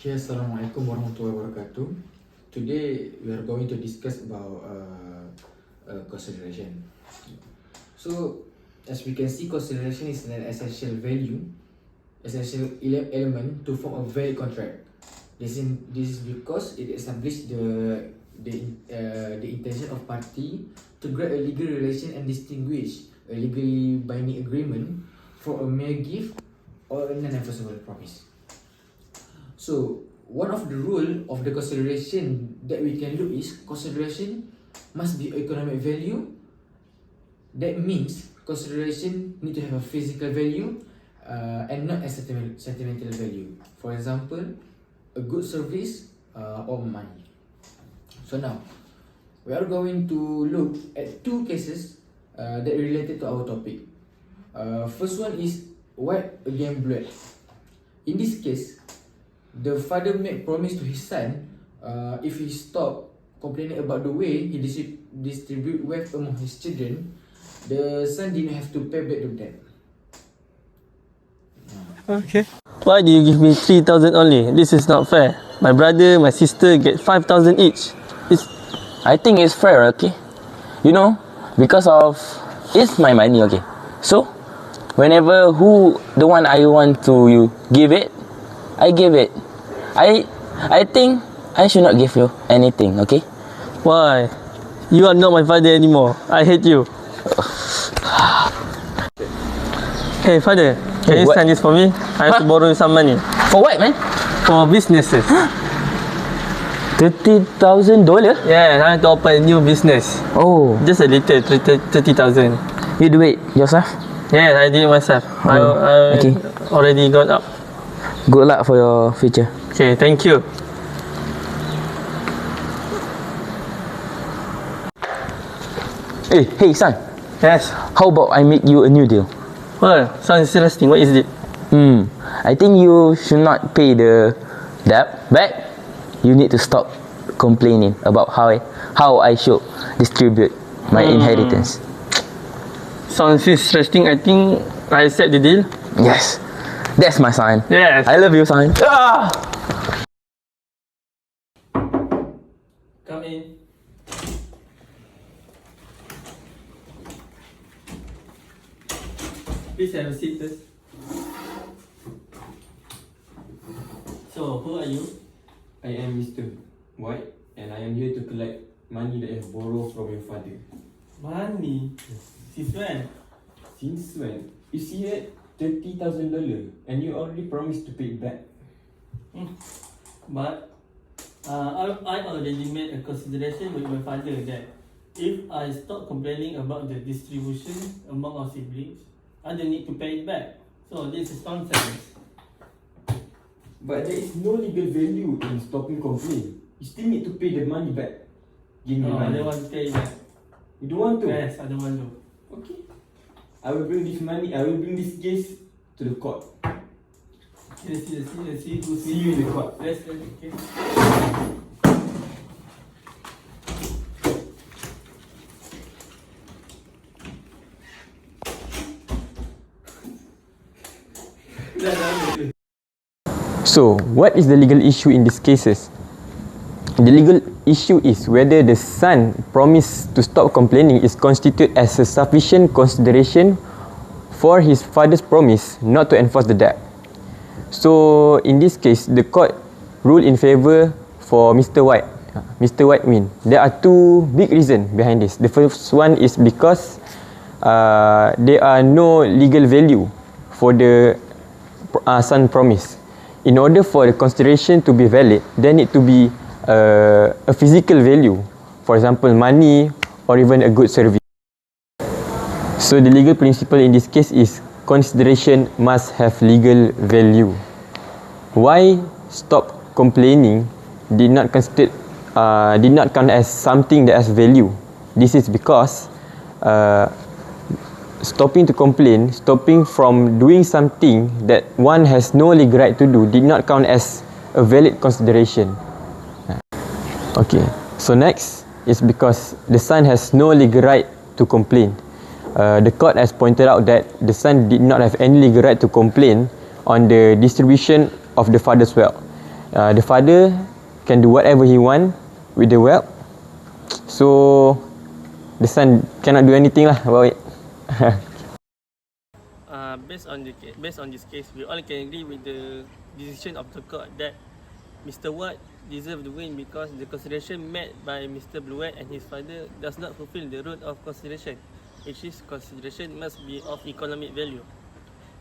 Okay, Assalamualaikum warahmatullahi wabarakatuh. Today we are going to discuss about consideration. So, as we can see, consideration is an essential element to form a valid contract. This is because it establishes the intention of party to grant a legal relation and distinguish a legally binding agreement from a mere gift or a non-enforceable promise. So, one of the rule of the consideration that we can look is consideration must be economic value. That means consideration need to have a physical value and not a sentimental value. For example, a good service or money. So now, we are going to look at two cases that are related to our topic. First one is white against black. In this case, the father made promise to his son if he stop complaining about the way he distribute wealth among his children, the son didn't have to pay back the debt. Okay. Why do you give me 3,000 only? This is not fair. My brother, my sister get 5,000 each. I think it's fair, okay? You know, because of it's my money, okay? So, whenever the one I want to give it, I give it. I think I should not give you anything, okay? Why? You are not my father anymore. I hate you. Hey father, can you what? sign this for me? I have to borrow you some money. For what, man? For businesses. $30,000? Yeah, I want to open a new business. Oh, Just a little, 30,000. you do it yourself? Yes, I did it myself. I okay. already got up. Good luck for your future. Okay, thank you. Hey son, Yes. how about I make you a new deal? Well, sounds interesting. What is it? I think you should not pay the debt back. You need to stop complaining about how I should distribute my inheritance. Sounds interesting. I think I accept the deal. Yes, that's my son. Yes. I love you, son. Come in. Please have a seat first. So, who are you? I am Mr. White and I am here to collect money that I have borrowed from your father. Money? Since when? Since when? You see that $30,000 and you already promised to pay it back. But I already made a consideration with my father that if I stop complaining about the distribution among our siblings, I don't need to pay it back. So this is nonsense. But there is no legal value in stopping complaining. You still need to pay the money back. Give me No, I money. don't want to pay it back. You don't want to? Yes, I don't want to. Okay. I will bring this case to the court. Let's see who's See you in the court. Let's okay. So, what is the legal issue in these cases? The legal issue is whether the son promise to stop complaining is constituted as a sufficient consideration for his father's promise not to enforce the debt. So, in this case, the court ruled in favor for Mr. White. Mr. White win. There are two big reasons behind this. The first one is because there are no legal value for the son promise. In order for the consideration to be valid, there need to be a physical value, for example, money or even a good service. So the legal principle in this case is consideration must have legal value. Why stop complaining did not count as something that has value? This is because stopping to complain, stopping from doing something that one has no legal right to do did not count as a valid consideration. Okay, so next is because the son has no legal right to complain. The court has pointed out that the son did not have any legal right to complain on the distribution of the father's wealth. the father can do whatever he want with the wealth. So the son cannot do anything lah about it. Based on this case, we all can agree with the decision of the court that Mr. Watt deserved the win because the consideration met by Mr. Bluet and his father does not fulfill the root of consideration, which is consideration must be of economic value.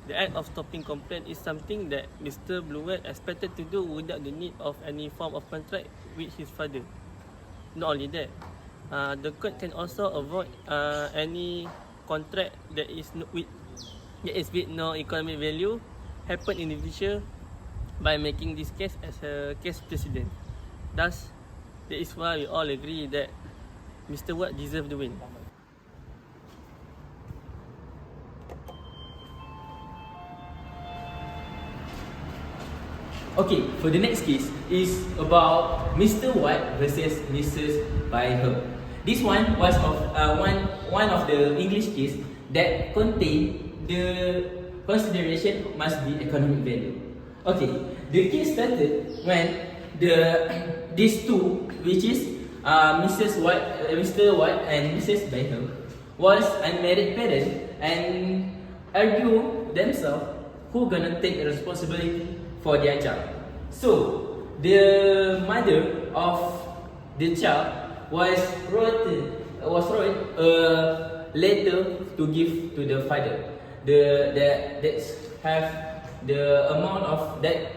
The act of stopping complaint is something that Mr. Bluet expected to do without the need of any form of contract with his father. Not only that, the court can also avoid any contract that is with no economic value happen in the future by making this case as a case precedent. Thus, that is why we all agree that Mr. Watt deserved the win. Okay, for the next case is about Mr. Watt versus Mrs. Byham. This one was of one of the English case that contain the consideration must be economic value. Okay, the case started when these two, which is Mr. Watt and Mrs. Byham, was unmarried parent and argue themselves who gonna take responsibility for their child. So the mother of the child was wrote a letter to give to the father. That's have the amount of that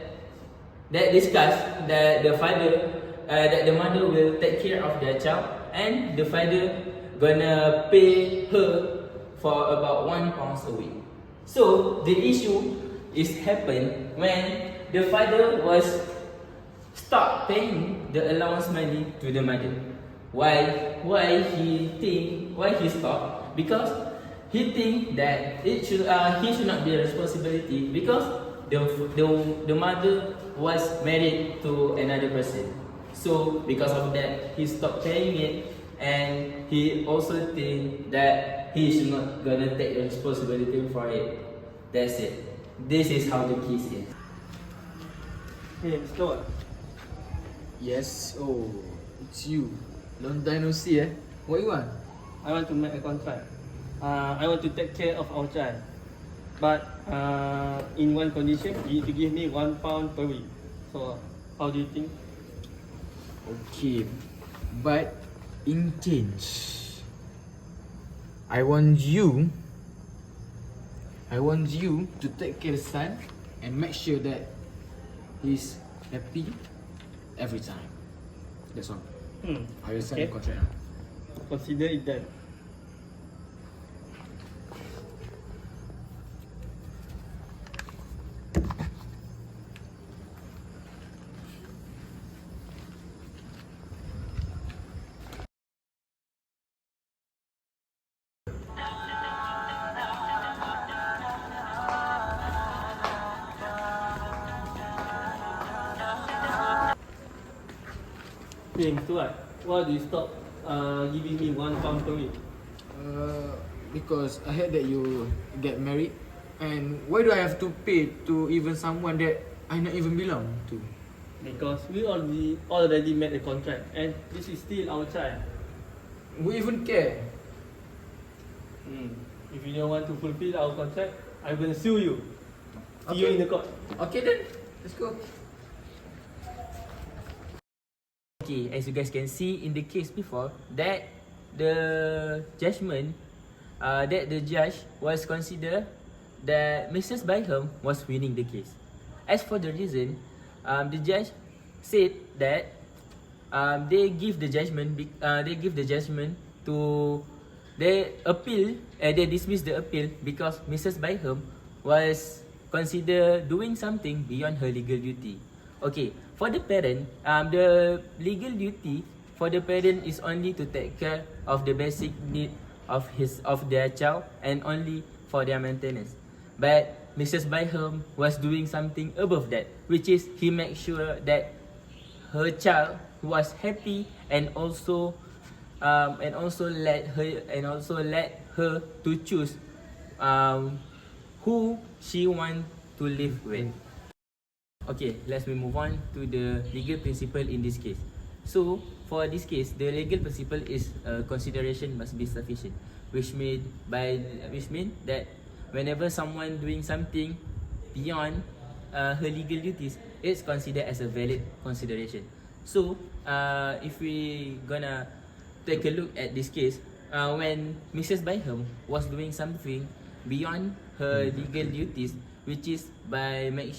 discuss that the father that the mother will take care of their child and the father gonna pay her for about £1 a week. So the issue is happened when the father was stop paying the allowance money to the mother. Why he stopped? Because he think that he should not be a responsibility because the mother was married to another person. So because of that, he stopped paying it, and he also think that he should not gonna take the responsibility for it. That's it. This is how the case is. Hey, Mr. Watt. Yes, oh, it's you. Long time no see What you want? I want to make a contract. I want to take care of our child. But in one condition, you need to give me £1 per week. So, how do you think? Okay, but in change, I want you to take care of the son and make sure that he's happy every time. That's all. I will sign the contract now. Consider it done. Hey, Mr. Watt, why do you stop giving me £1 per week? Because I heard that you get married, and why do I have to pay to even someone that I not even belong to? Because we already made a contract, and this is still our child. Who even care? If you don't want to fulfill our contract, I'm gonna sue you. See you in the court. Okay then, let's go. Okay, as you guys can see in the case before, that the judgment, that the judge was consider that Mrs. Byham was winning the case. As for the reason, the judge said that they give the judgment to they dismiss the appeal because Mrs. Byham was considered doing something beyond her legal duty. Okay, for the parent, the legal duty for the parent is only to take care of the basic need of their child and only for their maintenance. But Mrs. Byham was doing something above that, which is he make sure that her child was happy and also let her to choose who she want to live with. Okay, let's move on to the legal principle in this case. So, for this case, the legal principle is consideration must be sufficient, which mean that whenever someone doing something beyond her legal duties, it's considered as a valid consideration. So, if we gonna take a look at this case, when Mrs. Byham was doing something beyond her legal duties, which is by make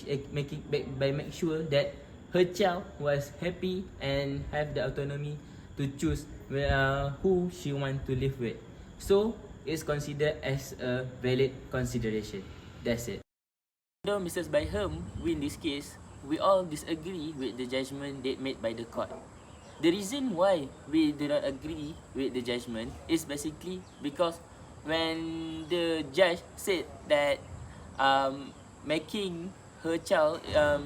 sure that her child was happy and have the autonomy to choose who she want to live with. So it's considered as a valid consideration. That's it. Though Mrs. Byham win this case, we all disagree with the judgment that made by the court. The reason why we do not agree with the judgment is basically because when the judge said that making her child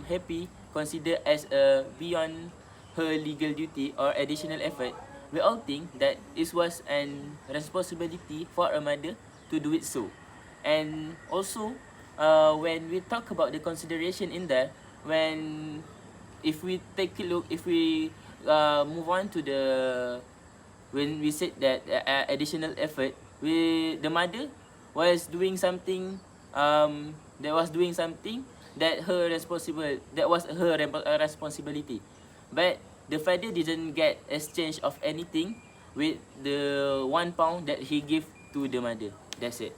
happy considered as a beyond her legal duty or additional effort, we all think that it was an responsibility for a mother to do it so. And also, when we talk about the consideration in there, if we take a look, if we move on to when we said that additional effort, the mother was doing something that was her responsibility, but the father didn't get exchange of anything with the £1 that he gave to the mother. That's it.